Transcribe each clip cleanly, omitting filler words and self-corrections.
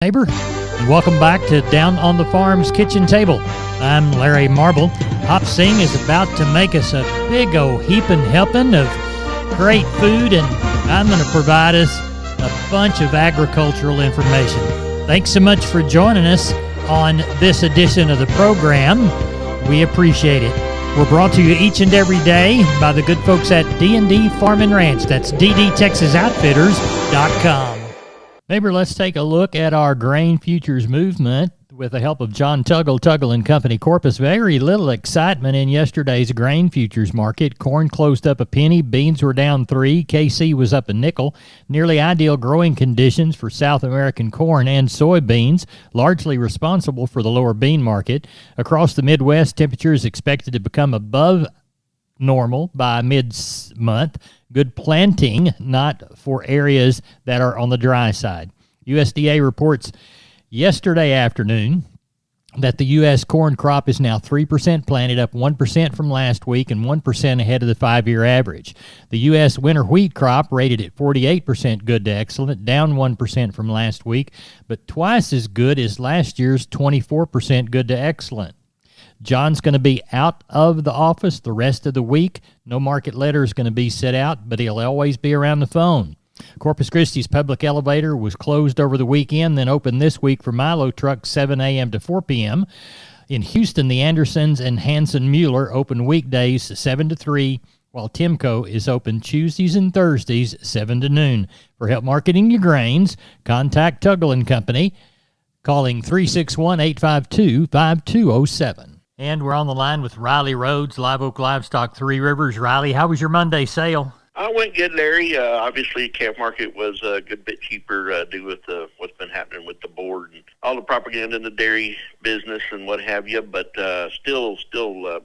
Neighbor, and welcome back to Down on the Farm's Kitchen Table. I'm Larry Marble. Hop Sing is about to make us a big old heaping helping of great food, and I'm going to provide us a bunch of agricultural information. Thanks so much for joining us on this edition of the program. We appreciate it. We're brought to you each and every day by the good folks at D&D Farm and Ranch. That's ddtexasoutfitters.com. Neighbor, let's take a look at our grain futures movement with the help of John Tuggle and Company Corpus. Very little excitement in yesterday's grain futures market. Corn closed up a penny, beans were down 3, KC was up a nickel. Nearly ideal growing conditions for South American corn and soybeans, largely responsible for the lower bean market. Across the Midwest, temperatures expected to become above normal by mid-month. Good planting, not for areas that are on the dry side. USDA reports yesterday afternoon that the U.S. corn crop is now 3% planted, up 1% from last week and 1% ahead of the 5-year average. The U.S. winter wheat crop rated at 48% good to excellent, down 1% from last week, but twice as good as last year's 24% good to excellent. John's going to be out of the office the rest of the week. No market letter is going to be set out, but he'll always be around the phone. Corpus Christi's public elevator was closed over the weekend, then opened this week for Milo trucks 7 a.m. to 4 p.m. In Houston, the Andersons and Hanson Mueller open weekdays 7 to 3, while Timco is open Tuesdays and Thursdays 7 to noon. For help marketing your grains, contact Tuggle & Company, calling 361-852-5207. And we're on the line with Riley Rhodes, Live Oak Livestock, Three Rivers. Riley, how was your Monday sale? I went good, Larry. Obviously, calf market was a good bit cheaper due with what's been happening with the board and all the propaganda in the dairy business and what have you, but still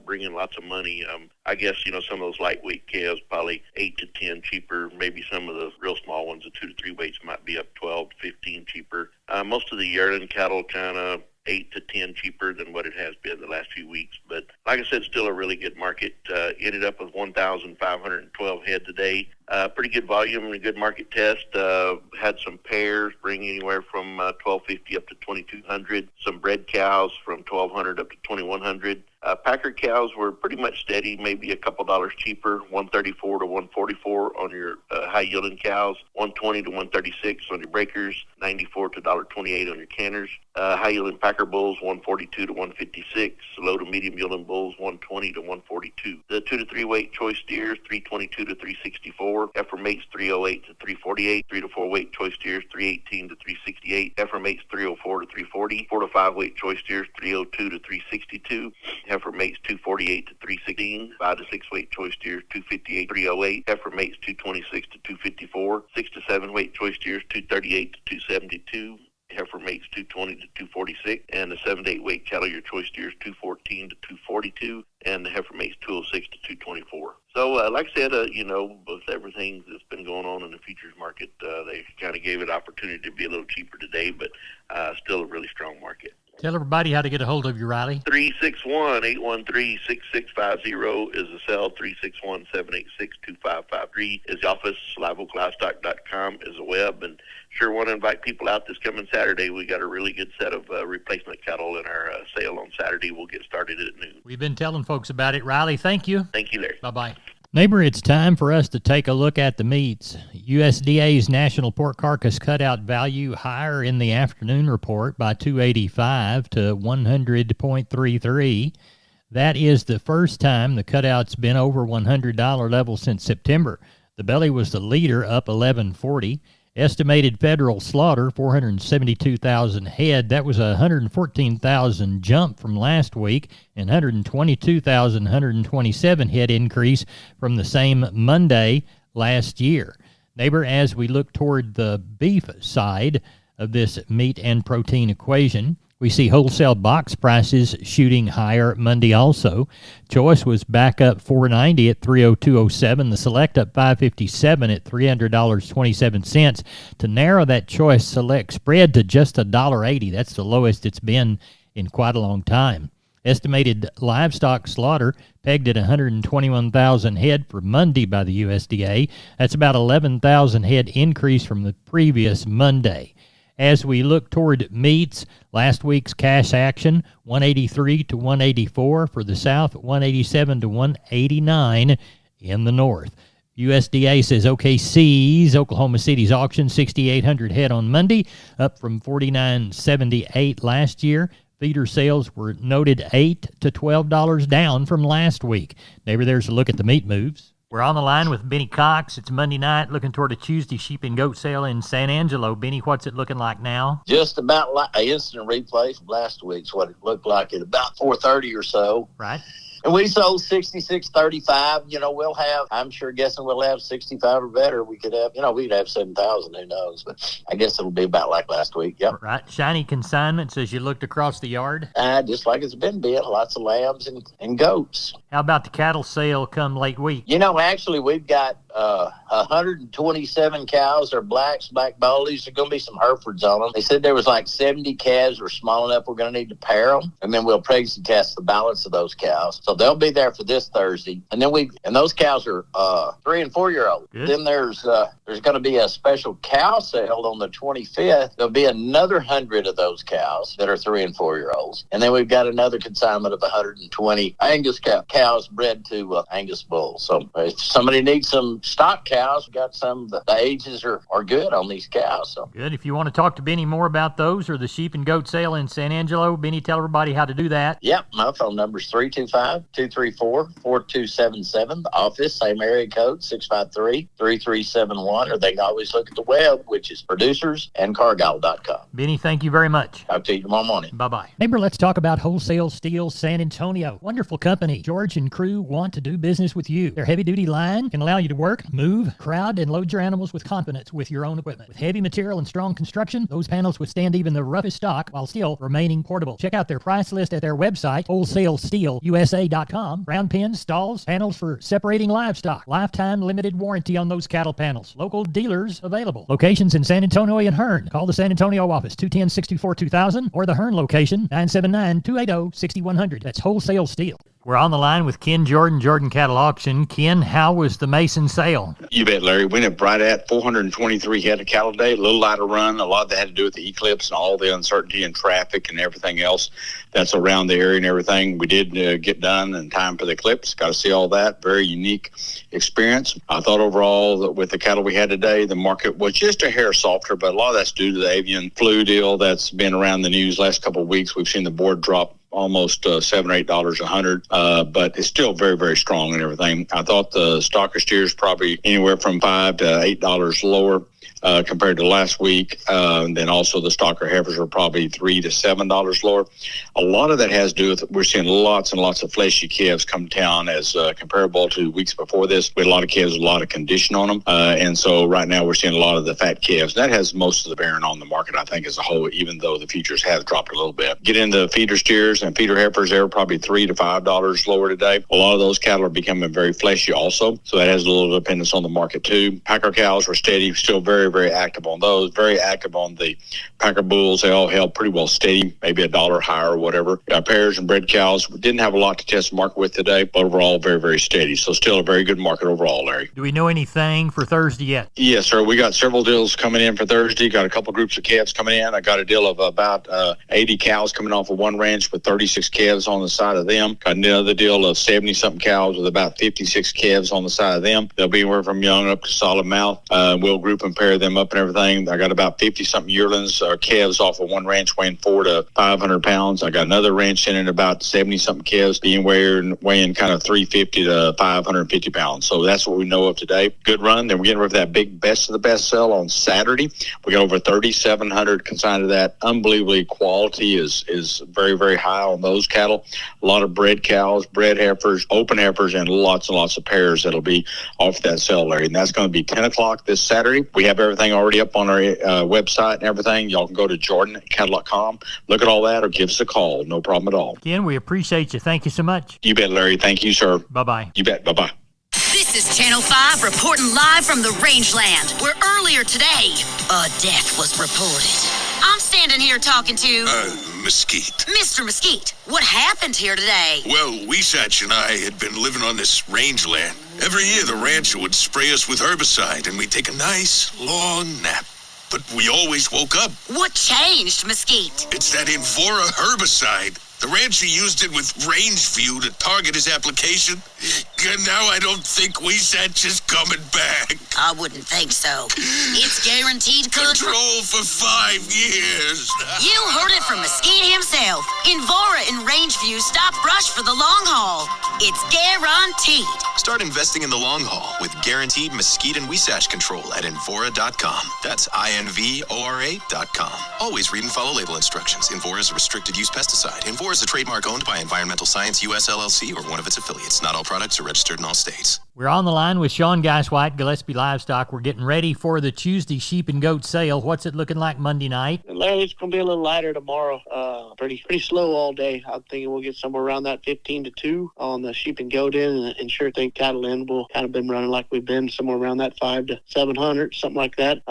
bringing lots of money. I guess, some of those lightweight calves probably 8 to 10 cheaper. Maybe some of the real small ones, the 2 to 3 weights, might be up 12 to 15 cheaper. Most of the yearling cattle kind of 8 to 10 cheaper than what it has been the last few weeks. But like I said, still a really good market. Ended up with 1,512 head today. Pretty good volume and a good market test. Had some pairs bring anywhere from 1,250 up to 2,200. Some bred cows from 1,200 up to 2,100. Packer cows were pretty much steady, maybe a couple dollars cheaper, 134 to 144 on your high-yielding cows, 120 to 136 on your breakers, 94 to $1.28 on your canners. High-yielding Packer bulls, 142 to 156. Low to medium-yielding bulls, 120 to 142. The 2 to 3 weight choice steers, 322 to 364. Heifer mates, 308 to 348. 3 to 4 weight choice steers, 318 to 368. Heifer mates, 304 to 340. 4 to 5 weight choice steers, 302 to 362. Heifer mates 248 to 316, 5 to 6 weight choice steers 258 308, heifer mates 226 to 254, 6 to 7 weight choice steers 238 to 272, heifer mates 220 to 246, and the 7 to 8 weight cattle your choice steers 214 to 242, and the heifer mates 206 to 224. So, like I said, with everything that's been going on in the futures market, they kind of gave it opportunity to be a little cheaper today, but still a really strong market. Tell everybody how to get a hold of you, Riley. 361-813-6650 is the cell. 361-786-2553 is the office. LiveOakLivestock.com is the web. And sure want to invite people out this coming Saturday. We got a really good set of replacement cattle in our sale on Saturday. We'll get started at noon. We've been telling folks about it. Riley, thank you. Thank you, Larry. Bye-bye. Neighbor, it's time for us to take a look at the meats. USDA's National Pork Carcass Cutout Value higher in the afternoon report by 285 to 100.33. That is the first time the cutout's been over $100 level since September. The belly was the leader, up 1140. Estimated federal slaughter, 472,000 head. That was a 114,000 jump from last week and 122,127 head increase from the same Monday last year. Neighbor, as we look toward the beef side of this meat and protein equation, we see wholesale box prices shooting higher Monday also. Choice was back up $4.90 at $302.07. The Select up $5.57 at $300.27. To narrow that Choice Select spread to just $1.80. That's the lowest it's been in quite a long time. Estimated livestock slaughter pegged at 121,000 head for Monday by the USDA. That's about 11,000 head increase from the previous Monday. As we look toward meats, last week's cash action, 183 to 184 for the South, 187 to 189 in the North. USDA says OKC's, Oklahoma City's auction, 6,800 head on Monday, up from 4,978 last year. Feeder sales were noted $8 to $12 down from last week. Neighbor, there's a look at the meat moves. We're on the line with Benny Cox. It's Monday night, looking toward a Tuesday sheep and goat sale in San Angelo. Benny, what's it looking like now? Just about like an instant replay from last week's, what it looked like at about 4:30 or so. Right. And we sold 66.35. You know, I'm sure guessing we'll have 65 or better. We could have, we'd have 7,000, who knows. But I guess it'll be about like last week. Yep. Right. Shiny consignments as you looked across the yard? Just like it's been lots of lambs and goats. How about the cattle sale come late week? Actually, we've got 127 cows. They're blacks, black Bolies. There's going to be some Herefords on them. They said there was like 70 calves were small enough we're going to need to pair them, and then we'll pregnancy test the balance of those cows. So they'll be there for this Thursday. And then those cows are 3 and 4 year old. Good. Then there's going to be a special cow sale on the 25th. There'll be another 100 of those cows that are 3 and 4 year olds. And then we've got another consignment of 120 Angus cows bred to Angus bulls. So if somebody needs some stock cows, we've got some, the ages are good on these cows. So good. If you want to talk to Benny more about those or the sheep and goat sale in San Angelo, Benny, tell everybody how to do that. Yep. My phone number is 325-234-4277. The office, same area code, 653-3371. Or they can always look at the web, which is producersandcargill.com. Benny, thank you very much. Talk to you tomorrow morning. Bye-bye. Neighbor, let's talk about Wholesale Steel San Antonio. Wonderful company. George and crew want to do business with you. Their heavy-duty line can allow you to work, move, crowd, and load your animals with confidence with your own equipment. With heavy material and strong construction, those panels withstand even the roughest stock while still remaining portable. Check out their price list at their website, wholesalesteelusa.com. Round pins, stalls, panels for separating livestock. Lifetime limited warranty on those cattle panels. Local dealers available. Locations in San Antonio and Hearn. Call the San Antonio office, 210-64-2000, or the Hearn location, 979-280-6100. That's Wholesale Steel. We're on the line with Ken Jordan, Jordan Cattle Auction. Ken, how was the Mason sale? You bet, Larry. We went up right at 423 head of cattle today. A little lighter run. A lot of that had to do with the eclipse and all the uncertainty and traffic and everything else that's around the area and everything. We did get done in time for the eclipse. Got to see all that. Very unique experience. I thought overall that with the cattle we had today, the market was just a hair softer, but a lot of that's due to the avian flu deal that's been around the news last couple of weeks. We've seen the board drop almost $7 or $8 a hundred, but it's still very, very strong and everything. I thought the stocker steers probably anywhere from $5 to $8 lower compared to last week. And then also the stocker heifers are probably $3 to $7 lower. A lot of that has to do with we're seeing lots and lots of fleshy calves come to town as comparable to weeks before this. We had a lot of calves with a lot of condition on them. And so right now we're seeing a lot of the fat calves. That has most of the bearing on the market, I think, as a whole, even though the futures have dropped a little bit. Get into feeder steers and feeder heifers, they're probably $3 to $5 lower today. A lot of those cattle are becoming very fleshy also. So that has a little dependence on the market too. Packer cows were steady, still very, very active on those, very active on the Packer bulls. They all held pretty well steady, maybe $1 higher or whatever. Pairs and bred cows didn't have a lot to test the market with today, but overall very, very steady. So still a very good market overall, Larry. Do we know anything for Thursday yet? Yes, sir. We got several deals coming in for Thursday. Got a couple groups of calves coming in. I got a deal of about 80 cows coming off of one ranch with 36 calves on the side of them. Got another deal of 70-something cows with about 56 calves on the side of them. They'll be anywhere from young up to solid mouth. We'll group and pair them up and everything. I got about 50-something yearlings or calves off of one ranch weighing 400 to 500 pounds. I got another ranch in about 70-something calves being weighing kind of 350 to 550 pounds. So that's what we know of today. Good run. Then we're getting rid of that big best of the best sale on Saturday. We got over 3,700 consigned to that. Unbelievably, quality is very, very high on those cattle. A lot of bred cows, bred heifers, open heifers, and lots of pairs that'll be off that sale, Larry. And that's going to be 10 o'clock this Saturday. We have everything already up on our website and everything. Y'all can go to jordancattle.com, look at all that, or give us a call. No problem at all. Ken, we appreciate you. Thank you so much. You bet, Larry. Thank you, sir. Bye-bye. You bet. Bye-bye. This is Channel 5 reporting live from the rangeland, where earlier today, a death was reported. I'm standing here talking to... Mesquite. Mr. Mesquite, what happened here today? Well, Weesatch and I had been living on this rangeland. Every year, the rancher would spray us with herbicide, and we'd take a nice, long nap. but we always woke up. What changed, Mesquite? It's that Invora herbicide. The rancher used it with Rangeview to target his application. And now I don't think Weesatch is coming back. I wouldn't think so. It's guaranteed good. Control for 5 years. You heard it from Mesquite himself. Invora and Rangeview stop brush for the long haul. It's guaranteed. Start investing in the long haul with guaranteed Mesquite and Weesatch control at Invora.com. That's INVORA.com. Always read and follow label instructions. Invora is a restricted use pesticide. Invora is a trademark owned by Environmental Science US LLC or one of its affiliates. Not all products are registered in all states. We're on the line with Sean Geiswhite, Gillespie Livestock. We're getting ready for the Tuesday sheep and goat sale. What's it looking like Monday night? Larry, it's going to be a little lighter tomorrow. Pretty slow all day. I'm thinking we'll get somewhere around that 15 to 2 on the sheep and goat end, and sure think cattle end will kind of been running like we've been, somewhere around that 5 to 700, something like that.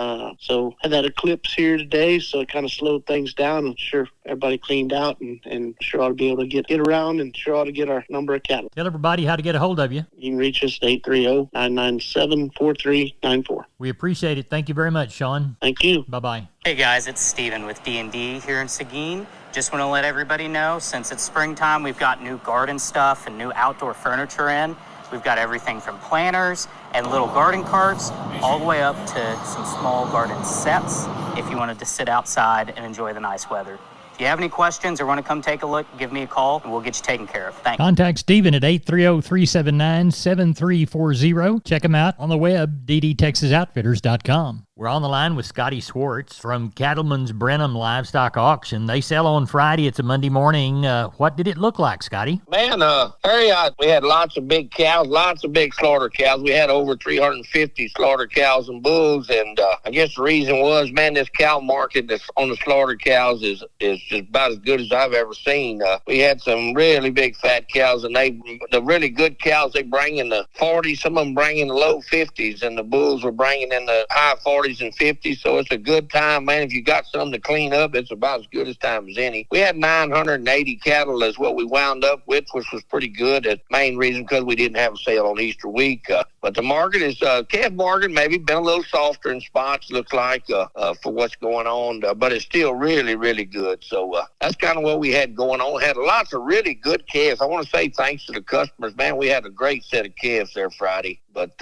So had that eclipse here today, so it kind of slowed things down. I'm sure everybody cleaned out and sure ought to be able to get around and sure ought to get our number of cattle. Tell everybody how to get a hold of you. You can reach us at 830-997-4394. We appreciate it. Thank you very much, Sean. Thank you. Bye-bye. Hey guys, it's Steven with D&D here in Seguin. Just want to let everybody know, since it's springtime, we've got new garden stuff and new outdoor furniture in. We've got everything from planters and little garden carts all the way up to some small garden sets if you wanted to sit outside and enjoy the nice weather. If you have any questions or want to come take a look, give me a call and we'll get you taken care of. Thanks. Contact Stephen at 830-379-7340. Check him out on the web, ddtexasoutfitters.com. We're on the line with Scotty Swartz from Cattleman's Brenham Livestock Auction. They sell on Friday. It's a Monday morning. What did it look like, Scotty? Man, Harry, we had lots of big cows, lots of big slaughter cows. We had over 350 slaughter cows and bulls, and I guess the reason was, man, this cow market that's on the slaughter cows is just about as good as I've ever seen. We had some really big fat cows, and the really good cows, they bring in the 40s, some of them bring in the low 50s, and the bulls were bringing in the high 40s and 50s, so it's a good time, man. If you got something to clean up, it's about as good as time as any. We had 980 cattle is what we wound up with, which was pretty good. The main reason because we didn't have a sale on Easter week. But the market is, calf market maybe been a little softer in spots, looks like, for what's going on, but it's still really, really good. So that's kind of what we had going on. Had lots of really good calves. I want to say thanks to the customers, man. We had a great set of calves there Friday, but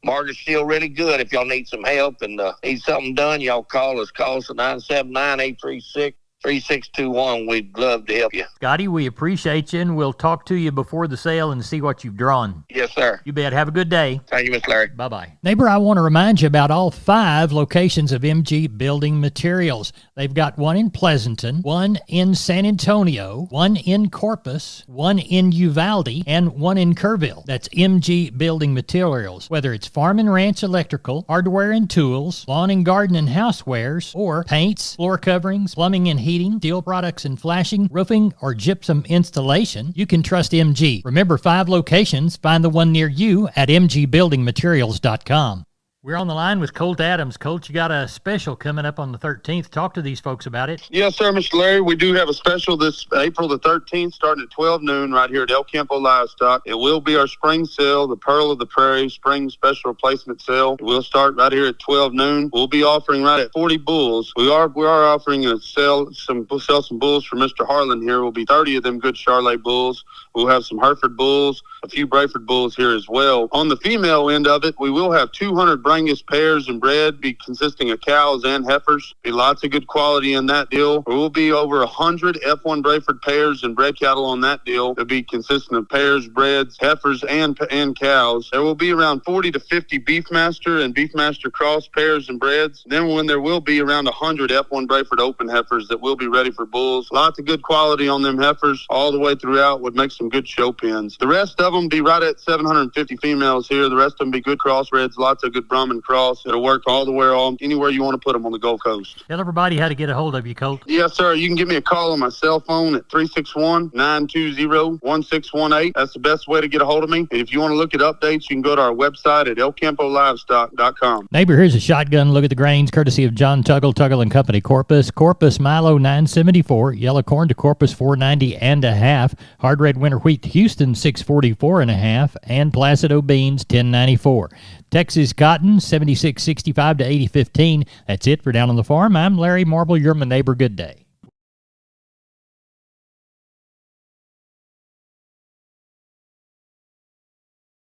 market's still really good. If y'all need some help and need something done, y'all call us. Call us at 979-836-3621. We'd love to help you. Scotty, we appreciate you, and we'll talk to you before the sale and see what you've drawn. Yes, sir. You bet. Have a good day. Thank you, Mr. Larry. Bye-bye. Neighbor, I want to remind you about all 5 locations of MG Building Materials. They've got one in Pleasanton, one in San Antonio, one in Corpus, one in Uvalde, and one in Kerrville. That's MG Building Materials. Whether it's farm and ranch electrical, hardware and tools, lawn and garden and housewares, or paints, floor coverings, plumbing and heating, steel products and flashing, roofing, or gypsum installation, you can trust MG. Remember, 5 locations. Find the one near you at mgbuildingmaterials.com. We're on the line with Colt Adams. Colt, you got a special coming up on the 13th. Talk to these folks about it. Yes, sir, Mr. Larry. We do have a special this April the 13th starting at 12 noon right here at El Campo Livestock. It will be our spring sale, the Pearl of the Prairie spring special replacement sale. We'll start right here at 12 noon. We'll be offering right at 40 bulls. We are offering to sell some bulls for Mr. Harlan here. Will be 30 of them good Charolais bulls. We'll have some Hereford bulls, a few Brayford bulls here as well. On the female end of it, we will have 200 Brangus pairs and bred, be consisting of cows and heifers. Be lots of good quality in that deal. There will be over 100 F1 Brayford pairs and bred cattle on that deal. It'll be consisting of pairs, breds, heifers, and cows. There will be around 40 to 50 Beefmaster and Beefmaster cross pairs and breds. Then there will be around 100 F1 Brayford open heifers that will be ready for bulls. Lots of good quality on them heifers all the way throughout. Would make some good show pins. The rest of them be right at 750 females here. The rest of them be good crossbreds, lots of good Brahman cross. It'll work all the way on anywhere you want to put them on the Gulf Coast. Tell everybody how to get a hold of you, Colt. Yes, sir. You can give me a call on my cell phone at 361-920-1618. That's the best way to get a hold of me. And if you want to look at updates, you can go to our website at elcampolivestock.com. Neighbor, here's a shotgun look at the grains courtesy of John Tuggle and Company. Corpus Milo 974, yellow corn to Corpus 490 and a half, hard red winter wheat to Houston 644 and a half, and Placido beans 1094. Texas cotton Bowden, 7665 to 8015. That's it for Down on the Farm. I'm Larry Marble. You're my neighbor. Good day.